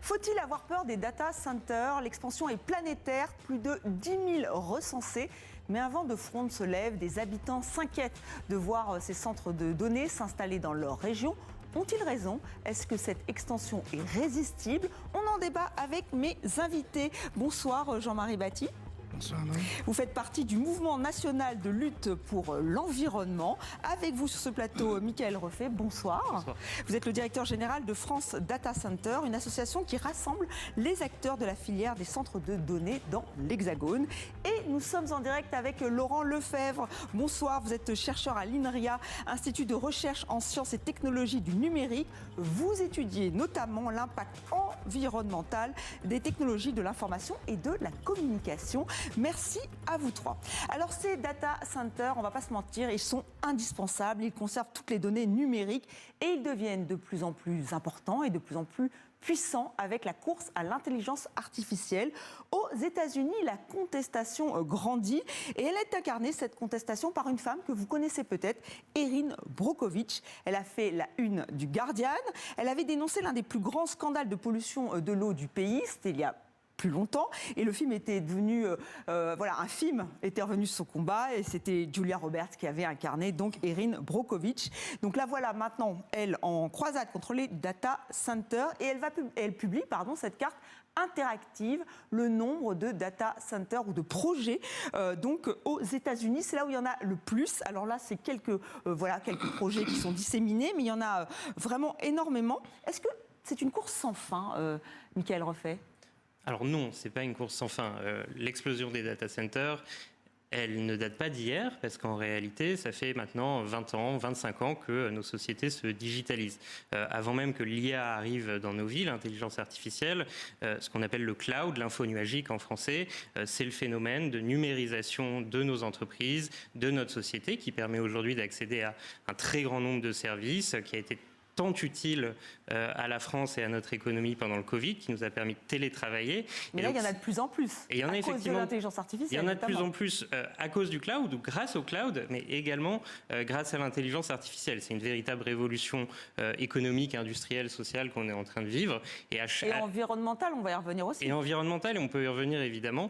Faut-il avoir peur des data centers? L'expansion est planétaire, plus de 10 000 recensés. Mais un vent de fronde se lève, des habitants s'inquiètent de voir ces centres de données s'installer dans leur région. Ont-ils raison? Est-ce que cette extension est résistible? On en débat avec mes invités. Bonsoir Jean-Marie Batti. Bonsoir. Vous faites partie du mouvement national de lutte pour l'environnement. Avec vous sur ce plateau, Michael Refait, bonsoir. Bonsoir. Vous êtes le directeur général de France Data Center, une association qui rassemble les acteurs de la filière des centres de données dans l'Hexagone. Et nous sommes en direct avec Laurent Lefebvre. Bonsoir, vous êtes chercheur à l'INRIA, Institut de recherche en sciences et technologies du numérique. Vous étudiez notamment l'impact environnemental des technologies de l'information et de la communication. Merci à vous trois. Alors ces data centers, on ne va pas se mentir, ils sont indispensables, ils conservent toutes les données numériques et ils deviennent de plus en plus importants et de plus en plus puissants avec la course à l'intelligence artificielle. Aux États-Unis, la contestation grandit et elle est incarnée, cette contestation, par une femme que vous connaissez peut-être, Erin Brockovich. Elle a fait la une du Guardian. Elle avait dénoncé l'un des plus grands scandales de pollution de l'eau du pays. C'était il y a plus longtemps, et le film était devenu, un film était revenu sur son combat, et c'était Julia Roberts qui avait incarné donc Erin Brockovich. Donc la voilà maintenant, elle, en croisade contre les data centers, et elle publie cette carte interactive, le nombre de data centers ou de projets donc aux États-Unis. C'est là où il y en a le plus. Alors là, c'est quelques projets qui sont disséminés, mais il y en a vraiment énormément. Est-ce que c'est une course sans fin, Michael Refait? Alors non, ce n'est pas une course sans fin. L'explosion des data centers, elle ne date pas d'hier, parce qu'en réalité, ça fait maintenant 20 ans, 25 ans que nos sociétés se digitalisent. Avant même que l'IA arrive dans nos vies, l'intelligence artificielle, ce qu'on appelle le cloud, l'info nuagique en français, c'est le phénomène de numérisation de nos entreprises, de notre société, qui permet aujourd'hui d'accéder à un très grand nombre de services, qui a été tant utile à la France et à notre économie pendant le Covid, qui nous a permis de télétravailler. Mais là, il y en a de plus en plus. Et il y en a à cause de l'intelligence artificielle. Il y en a de plus en plus à cause du cloud ou grâce au cloud, mais également grâce à l'intelligence artificielle. C'est une véritable révolution économique, industrielle, sociale qu'on est en train de vivre. Et environnementale, on va y revenir aussi. Et environnementale, et on peut y revenir évidemment.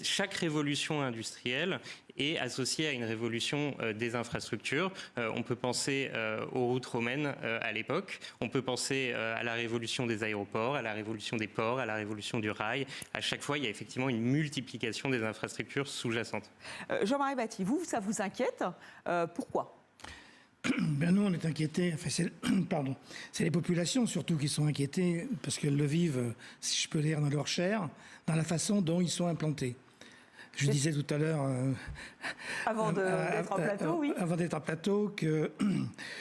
Chaque révolution industrielle est associée à une révolution des infrastructures. On peut penser aux routes romaines à l'époque, on peut penser à la révolution des aéroports, à la révolution des ports, à la révolution du rail. À chaque fois, il y a effectivement une multiplication des infrastructures sous-jacentes. Jean-Marie Batti, vous, ça vous inquiète? Pourquoi? Ben nous, on est inquiétés. Enfin, c'est les populations surtout qui sont inquiétées parce qu'elles le vivent, si je peux dire, dans leur chair, dans la façon dont ils sont implantés. Je disais tout à l'heure, avant d'être en plateau, oui. Avant d'être en plateau, que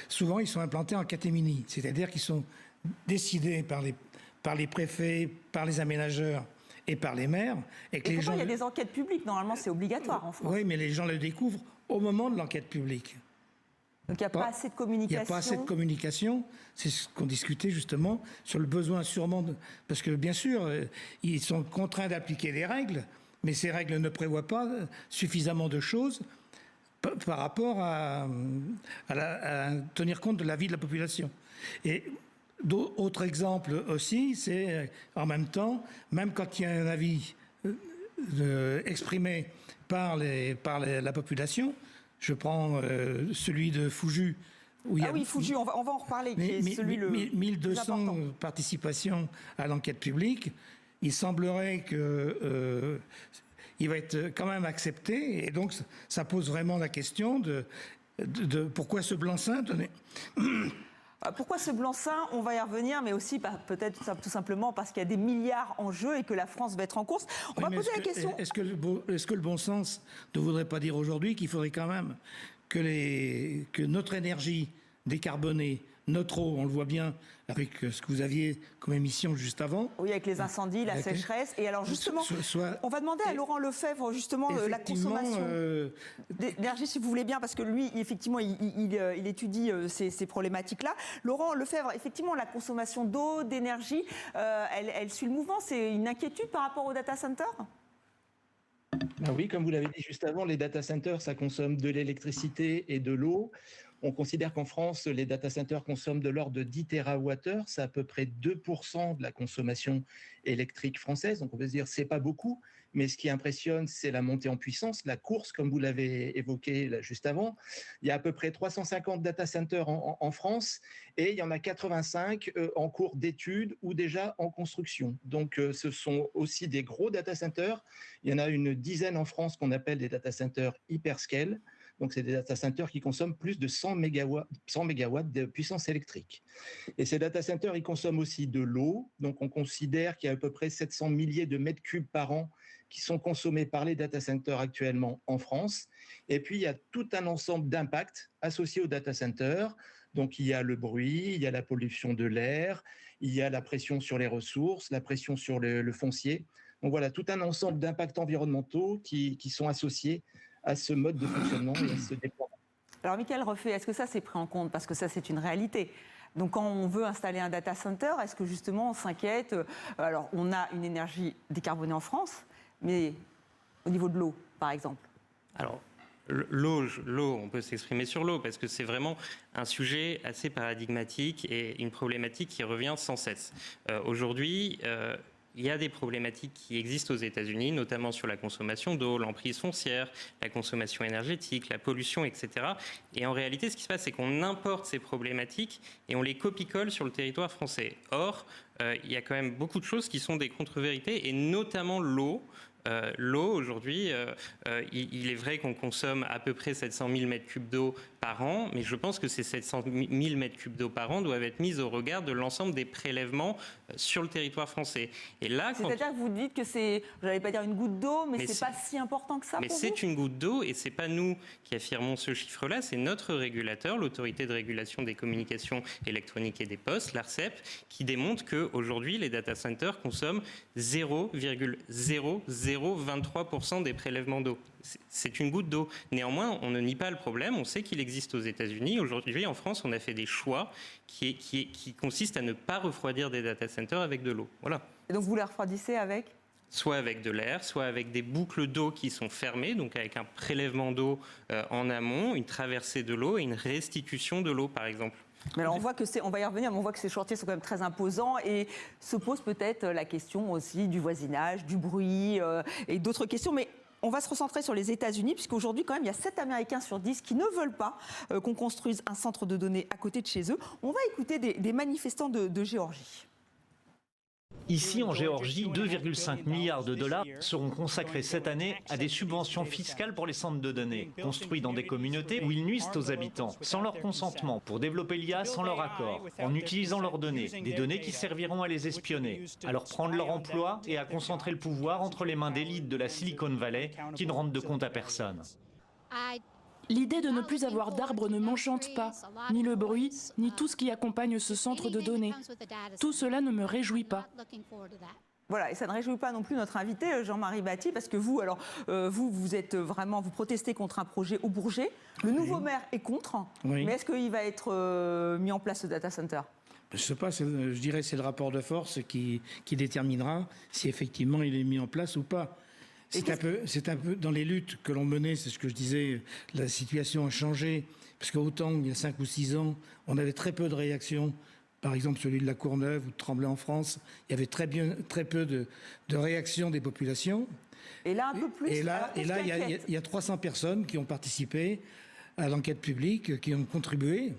souvent ils sont implantés en catémini, c'est-à-dire qu'ils sont décidés par les préfets, par les aménageurs et par les maires. Et que pourtant, il y a des enquêtes publiques, normalement c'est obligatoire en France. Oui, mais les gens le découvrent au moment de l'enquête publique. Donc il n'y a pas assez de communication. Il n'y a pas assez de communication. C'est ce qu'on discutait justement sur le besoin sûrement parce que bien sûr, ils sont contraints d'appliquer des règles, mais ces règles ne prévoient pas suffisamment de choses par rapport à tenir compte de la vie de la population. Et autre exemple aussi, c'est en même temps, même quand il y a un avis exprimé par la population, je prends celui de Fuju. Fuju, on va en reparler. 1200 participations à l'enquête publique. Il semblerait que il va être quand même accepté. Et donc, ça pose vraiment la question de pourquoi ce blanc-seing donné. Pourquoi ce blanc-seing? On va y revenir, mais aussi peut-être tout simplement parce qu'il y a des milliards en jeu et que la France va être en course. On va poser la question. Est-ce que le bon sens ne voudrait pas dire aujourd'hui qu'il faudrait quand même que notre énergie décarbonée, notre eau, on le voit bien avec ce que vous aviez comme émission juste avant. Oui, avec les incendies, la sécheresse. Et alors justement, on va demander à Laurent Lefebvre justement la consommation d'énergie, si vous voulez bien, parce que lui, effectivement, il étudie ces problématiques-là. Laurent Lefebvre, effectivement, la consommation d'eau, d'énergie, elle suit le mouvement. C'est une inquiétude par rapport aux data centers? Ben oui, comme vous l'avez dit juste avant, les data centers, ça consomme de l'électricité et de l'eau. On considère qu'en France, les data centers consomment de l'ordre de 10 TWh, c'est à peu près 2% de la consommation électrique française. Donc on peut se dire c'est pas beaucoup, mais ce qui impressionne, c'est la montée en puissance, la course, comme vous l'avez évoqué là, juste avant. Il y a à peu près 350 data centers en France et il y en a 85 en cours d'études ou déjà en construction. Donc ce sont aussi des gros data centers. Il y en a une dizaine en France qu'on appelle des data centers hyperscale. Donc, c'est des data centers qui consomment plus de 100 mégawatts de puissance électrique. Et ces data centers, ils consomment aussi de l'eau. Donc, on considère qu'il y a à peu près 700 milliers de mètres cubes par an qui sont consommés par les data centers actuellement en France. Et puis, il y a tout un ensemble d'impacts associés aux data centers. Donc, il y a le bruit, il y a la pollution de l'air, il y a la pression sur les ressources, la pression sur le foncier. Donc, voilà, tout un ensemble d'impacts environnementaux qui sont associés à ce mode de fonctionnement et à ce déploiement. Alors, Michael Refait, est-ce que ça, c'est pris en compte? Parce que ça, c'est une réalité. Donc, quand on veut installer un data center, est-ce que justement, on s'inquiète? Alors, on a une énergie décarbonée en France, mais au niveau de l'eau, par exemple? Alors, l'eau, on peut s'exprimer sur l'eau, parce que c'est vraiment un sujet assez paradigmatique et une problématique qui revient sans cesse. Aujourd'hui, il y a des problématiques qui existent aux États-Unis, notamment sur la consommation d'eau, l'emprise foncière, la consommation énergétique, la pollution, etc. Et en réalité, ce qui se passe, c'est qu'on importe ces problématiques et on les copie-colle sur le territoire français. Or, il y a quand même beaucoup de choses qui sont des contre-vérités, et notamment l'eau. L'eau, aujourd'hui, il est vrai qu'on consomme à peu près 700 000 mètres cubes d'eau par an, mais je pense que ces 700 000 mètres cubes d'eau par an doivent être mis au regard de l'ensemble des prélèvements sur le territoire français. Et là, c'est-à-dire que vous dites que c'est, je n'allais pas dire une goutte d'eau, mais c'est pas si important que ça pour vous? Mais c'est une goutte d'eau, et c'est pas nous qui affirmons ce chiffre-là, c'est notre régulateur, l'autorité de régulation des communications électroniques et des postes, l'ARCEP, qui démontre qu'aujourd'hui, les data centers consomment 0,0023% des prélèvements d'eau. C'est une goutte d'eau. Néanmoins, on ne nie pas le problème. On sait qu'il existe aux États-Unis. Aujourd'hui, en France, on a fait des choix qui consistent à ne pas refroidir des data centers avec de l'eau. Voilà. Et donc, vous les refroidissez avec? Soit avec de l'air, soit avec des boucles d'eau qui sont fermées, donc avec un prélèvement d'eau en amont, une traversée de l'eau et une restitution de l'eau, par exemple. Mais alors on voit que on va y revenir, mais on voit que ces chantiers sont quand même très imposants et se pose peut-être la question aussi du voisinage, du bruit et d'autres questions. Mais on va se recentrer sur les États-Unis, puisqu'aujourd'hui, quand même, il y a 7 Américains sur 10 qui ne veulent pas qu'on construise un centre de données à côté de chez eux. On va écouter des manifestants de Géorgie. Ici, en Géorgie, 2,5 milliards de dollars seront consacrés cette année à des subventions fiscales pour les centres de données, construits dans des communautés où ils nuisent aux habitants, sans leur consentement, pour développer l'IA sans leur accord, en utilisant leurs données, des données qui serviront à les espionner, à leur prendre leur emploi et à concentrer le pouvoir entre les mains d'élites de la Silicon Valley qui ne rendent de compte à personne. L'idée de ne plus avoir d'arbres ne m'enchante pas, ni le bruit, ni tout ce qui accompagne ce centre de données. Tout cela ne me réjouit pas. Voilà, et ça ne réjouit pas non plus notre invité, Jean-Marie Batti, parce que vous, alors, vous êtes vraiment, vous protestez contre un projet au Bourget. Le nouveau maire est contre, mais est-ce qu'il va être mis en place ce data center? Je ne sais pas, je dirais que c'est le rapport de force qui déterminera si effectivement il est mis en place ou pas. C'est un peu dans les luttes que l'on menait, c'est ce que je disais, la situation a changé, parce qu'autant il y a 5 ou 6 ans, on avait très peu de réactions, par exemple celui de la Courneuve ou de Tremblay en France, il y avait très peu de réactions des populations. Et là, un peu plus. Et là, il y a 300 personnes qui ont participé à l'enquête publique, qui ont contribué.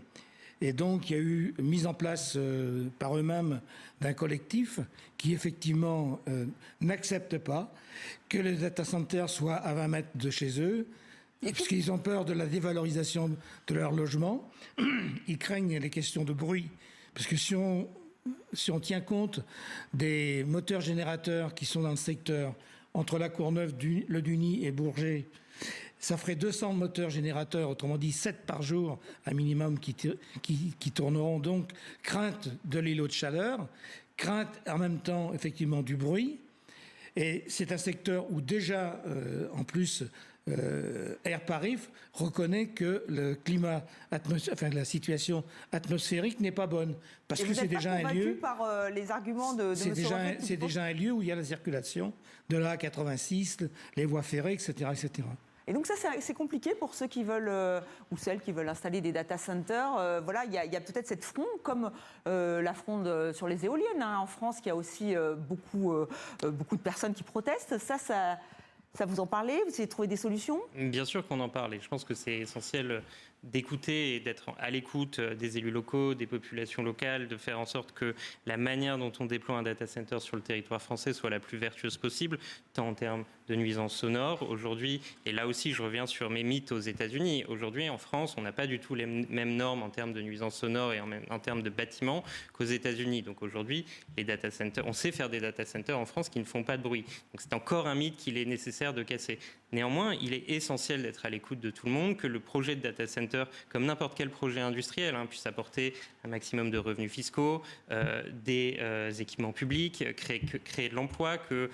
Et donc, il y a eu mise en place par eux-mêmes d'un collectif qui, effectivement, n'accepte pas que les data centers soient à 20 mètres de chez eux, parce qu'ils ont peur de la dévalorisation de leur logement. Ils craignent les questions de bruit, parce que si on tient compte des moteurs générateurs qui sont dans le secteur, entre la Courneuve, le Duny et Bourget, ça ferait 200 moteurs générateurs, autrement dit 7 par jour, un minimum qui tourneront. Donc, crainte de l'îlot de chaleur, crainte en même temps, effectivement, du bruit. Et c'est un secteur où déjà, en plus, Air Paris reconnaît que le climat, la situation atmosphérique n'est pas bonne. Parce que c'est déjà un lieu. Par les arguments de c'est déjà un lieu où il y a la circulation de la A86, les voies ferrées, etc., etc. Et donc ça, c'est compliqué pour ceux qui veulent, ou celles qui veulent installer des data centers. Voilà, il y a peut-être cette fronde, comme la fronde sur les éoliennes en France, qui a aussi beaucoup de personnes qui protestent. Ça vous en parlez? Vous essayez de trouver des solutions? Bien sûr qu'on en parle et je pense que c'est essentiel d'écouter et d'être à l'écoute des élus locaux, des populations locales, de faire en sorte que la manière dont on déploie un data center sur le territoire français soit la plus vertueuse possible, tant en termes de nuisances sonores. Aujourd'hui, et là aussi je reviens sur mes mythes aux États-Unis, aujourd'hui en France, on n'a pas du tout les mêmes normes en termes de nuisances sonores et en termes de bâtiments qu'aux États-Unis. Donc aujourd'hui, les data centers, on sait faire des data centers en France qui ne font pas de bruit. Donc c'est encore un mythe qu'il est nécessaire de casser. Néanmoins, il est essentiel d'être à l'écoute de tout le monde, que le projet de data center, comme n'importe quel projet industriel, puisse apporter un maximum de revenus fiscaux, des équipements publics, créer de l'emploi, que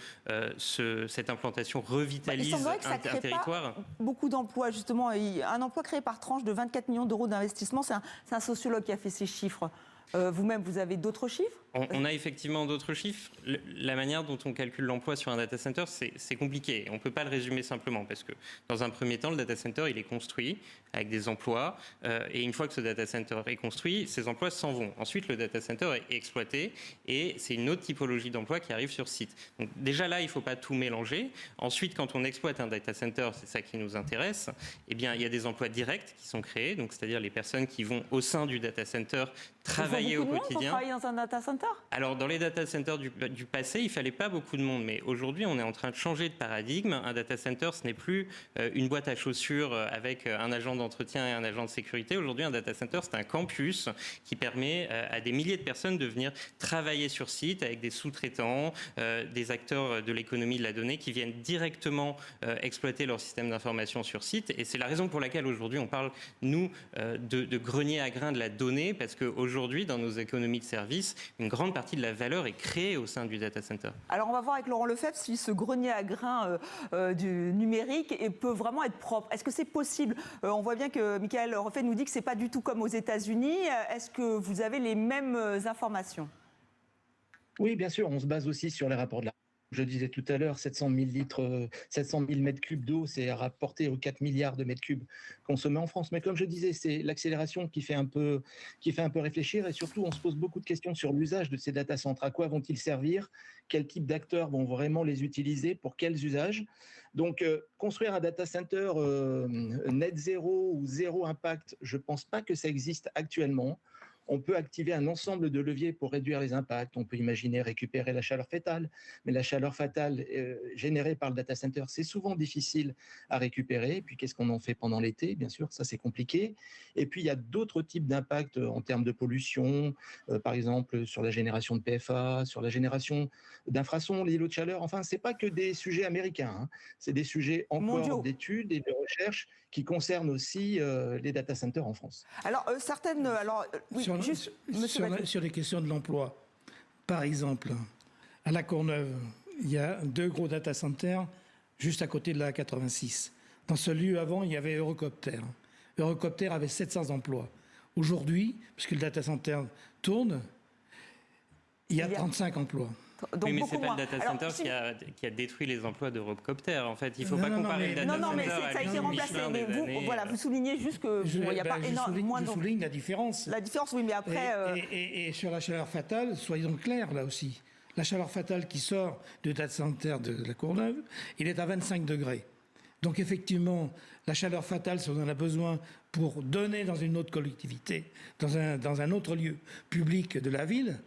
cette implantation revitalise un territoire. Pas beaucoup d'emplois, justement. Un emploi créé par tranche de 24 millions d'euros d'investissement, c'est un sociologue qui a fait ces chiffres. Vous-même, vous avez d'autres chiffres? On a effectivement d'autres chiffres. La manière dont on calcule l'emploi sur un data center, c'est compliqué. On ne peut pas le résumer simplement parce que, dans un premier temps, le data center, il est construit avec des emplois. Et une fois que ce data center est construit, ces emplois s'en vont. Ensuite, le data center est exploité et c'est une autre typologie d'emploi qui arrive sur site. Donc, déjà là, il ne faut pas tout mélanger. Ensuite, quand on exploite un data center, c'est ça qui nous intéresse, eh bien, il y a des emplois directs qui sont créés, donc c'est-à-dire les personnes qui vont au sein du data center travailler au quotidien. Travailler dans un data center? Alors, dans les data centers du passé, il ne fallait pas beaucoup de monde. Mais aujourd'hui, on est en train de changer de paradigme. Un data center, ce n'est plus une boîte à chaussures avec un agent d'entretien et un agent de sécurité. Aujourd'hui, un data center, c'est un campus qui permet à des milliers de personnes de venir travailler sur site avec des sous-traitants, des acteurs de l'économie de la donnée qui viennent directement exploiter leur système d'information sur site. Et c'est la raison pour laquelle aujourd'hui, on parle, nous, de grenier à grains de la donnée, parce qu'aujourd'hui, dans nos économies de services, une grande partie de la valeur est créée au sein du data center. Alors on va voir avec Laurent Lefebvre si ce grenier à grains du numérique peut vraiment être propre. Est-ce que c'est possible? On voit bien que Michael Refait nous dit que ce n'est pas du tout comme aux États-Unis. Est-ce que vous avez les mêmes informations? Oui, bien sûr, on se base aussi sur les rapports de la... Je disais tout à l'heure, 700 000 mètres cubes d'eau, c'est rapporté aux 4 milliards de mètres cubes consommés en France. Mais comme je disais, c'est l'accélération qui fait un peu réfléchir, et surtout, on se pose beaucoup de questions sur l'usage de ces data centers. À quoi vont-ils servir? Quel type d'acteurs vont vraiment les utiliser? Pour quels usages? Donc, construire un data center net zéro ou zéro impact, je ne pense pas que ça existe actuellement. On peut activer un ensemble de leviers pour réduire les impacts. On peut imaginer récupérer la chaleur fétale, mais la chaleur fatale générée par le data center, c'est souvent difficile à récupérer. Et puis, qu'est-ce qu'on en fait pendant l'été? Bien sûr, ça, c'est compliqué. Et puis, il y a d'autres types d'impacts en termes de pollution, par exemple sur la génération de PFA, sur la génération d'infrasons, les îlots de chaleur. Enfin, ce n'est pas que des sujets américains. C'est des sujets encore d'études et de recherche qui concernent aussi les data centers en France. Alors, certaines... oui. Sur les questions de l'emploi, par exemple, à La Courneuve, il y a 2 gros data centers juste à côté de la A86. Dans ce lieu avant, il y avait Eurocopter. Eurocopter avait 700 emplois. Aujourd'hui, puisque le data center tourne, il y a 35 emplois. Donc oui, mais ce n'est pas le data center qui a détruit les emplois d'Europcopter. En fait, il ne faut pas comparer le data center. Non, mais ça a été remplacé. Mais vous soulignez juste qu'il n'y a pas énormément de... Je souligne la différence. La différence, oui, mais après... Et sur la chaleur fatale, soyons clairs là aussi. La chaleur fatale qui sort du data center de La Courneuve, il est à 25 degrés. Donc effectivement, la chaleur fatale, si on en a besoin pour donner dans une autre collectivité, dans un autre lieu public de la ville,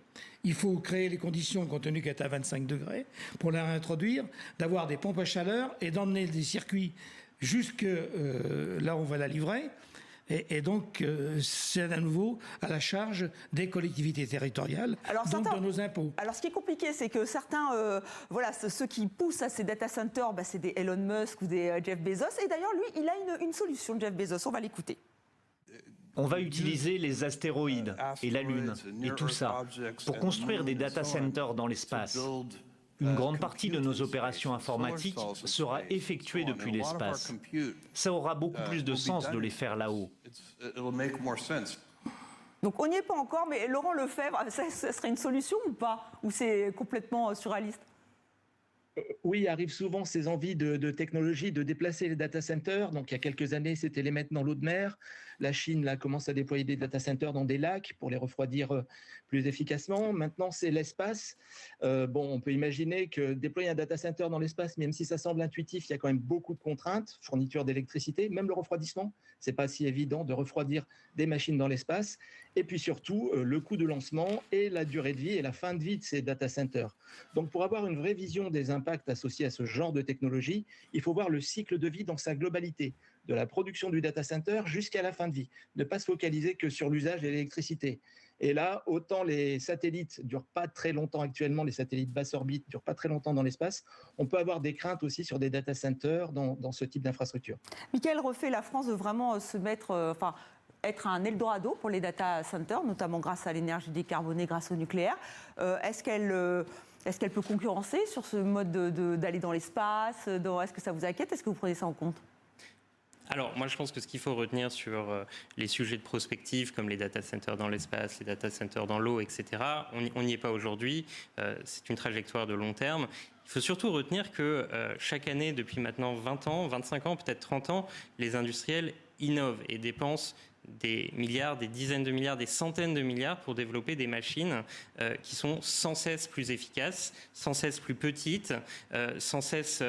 il faut créer les conditions, compte tenu qu'elle est à 25 degrés, pour la réintroduire, d'avoir des pompes à chaleur et d'emmener des circuits jusque là où on va la livrer. Et donc, c'est à nouveau à la charge des collectivités territoriales, donc de nos impôts. Alors, ce qui est compliqué, c'est que certains, ceux qui poussent à ces data centers, c'est des Elon Musk ou des Jeff Bezos. Et d'ailleurs, lui, il a une solution, Jeff Bezos. On va l'écouter. On va utiliser les astéroïdes et la Lune et tout ça pour construire des data centers dans l'espace. Une grande partie de nos opérations informatiques sera effectuée depuis l'espace. Ça aura beaucoup plus de sens de les faire là-haut. Donc on n'y est pas encore, mais Laurent Lefebvre, ça serait une solution ou pas? Ou c'est complètement surréaliste? Oui, arrivent souvent ces envies de technologie de déplacer les data centers. Donc, il y a quelques années, c'était les mettre dans l'eau de mer. La Chine là, commence à déployer des data centers dans des lacs pour les refroidir plus efficacement. Maintenant, c'est l'espace. On peut imaginer que déployer un data center dans l'espace, même si ça semble intuitif, il y a quand même beaucoup de contraintes, fourniture d'électricité, même le refroidissement. C'est pas si évident de refroidir des machines dans l'espace. Et puis surtout, le coût de lancement et la durée de vie et la fin de vie de ces data centers. Donc, pour avoir une vraie vision des impacts associés à ce genre de technologie, il faut voir le cycle de vie dans sa globalité, de la production du data center jusqu'à la fin de vie. Ne pas se focaliser que sur l'usage de l'électricité. Et là, autant les satellites ne durent pas très longtemps actuellement, les satellites basse orbite ne durent pas très longtemps dans l'espace, on peut avoir des craintes aussi sur des data centers dans ce type d'infrastructure. Michael Reffay, la France veut vraiment se mettre... être un Eldorado pour les data centers, notamment grâce à l'énergie décarbonée, grâce au nucléaire. Est-ce qu'elle peut concurrencer sur ce mode d'aller dans l'espace? Est-ce que ça vous inquiète? Est-ce que vous prenez ça en compte? Alors, moi, je pense que ce qu'il faut retenir sur les sujets de prospective, comme les data centers dans l'espace, les data centers dans l'eau, etc., on n'y est pas aujourd'hui. C'est une trajectoire de long terme. Il faut surtout retenir que chaque année, depuis maintenant 20 ans, 25 ans, peut-être 30 ans, les industriels innovent et dépensent des milliards, des dizaines de milliards, des centaines de milliards pour développer des machines qui sont sans cesse plus efficaces, sans cesse plus petites, sans cesse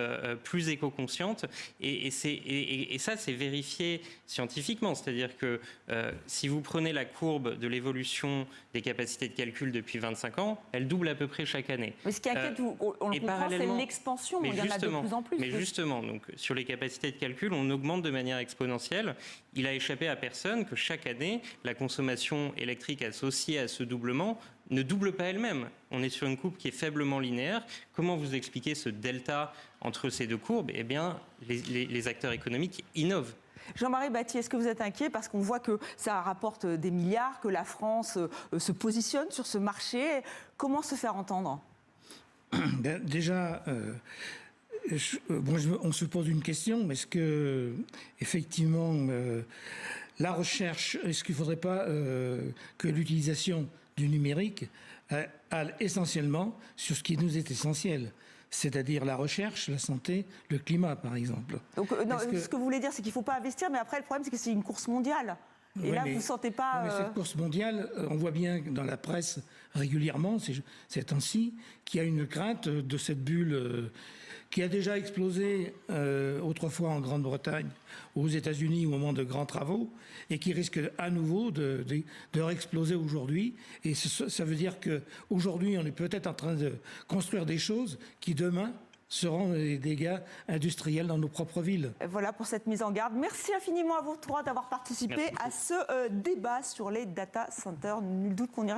plus éco-conscientes. Et ça, c'est vérifié scientifiquement. C'est-à-dire que si vous prenez la courbe de l'évolution des capacités de calcul depuis 25 ans, elle double à peu près chaque année. Mais ce qui inquiète, on le comprend, c'est l'expansion. Il y en a de plus en plus. Mais justement, donc, sur les capacités de calcul, on augmente de manière exponentielle. Il a échappé à personne que chaque année, la consommation électrique associée à ce doublement ne double pas elle-même. On est sur une courbe qui est faiblement linéaire. Comment vous expliquez ce delta entre ces deux courbes? Eh bien, les acteurs économiques innovent. Jean-Marie Batti, est-ce que vous êtes inquiet parce qu'on voit que ça rapporte des milliards, que la France se positionne sur ce marché? Comment se faire entendre? Déjà, on se pose une question. Est-ce que, effectivement, la recherche, est-ce qu'il ne faudrait pas que l'utilisation du numérique aille essentiellement sur ce qui nous est essentiel, c'est-à-dire la recherche, la santé, le climat, par exemple? Donc, ce que vous voulez dire, c'est qu'il ne faut pas investir, mais après, le problème, c'est que c'est une course mondiale. Et là, vous ne sentez pas... Mais cette course mondiale, on voit bien dans la presse régulièrement, ces temps-ci, qu'il y a une crainte de cette bulle qui a déjà explosé autrefois en Grande-Bretagne, aux États-Unis au moment de grands travaux, et qui risque à nouveau de réexploser aujourd'hui. Et ça veut dire qu'aujourd'hui, on est peut-être en train de construire des choses qui, demain, seront des dégâts industriels dans nos propres villes. Voilà pour cette mise en garde. Merci infiniment à vous trois d'avoir participé à ce débat sur les data centers. Nul doute qu'on y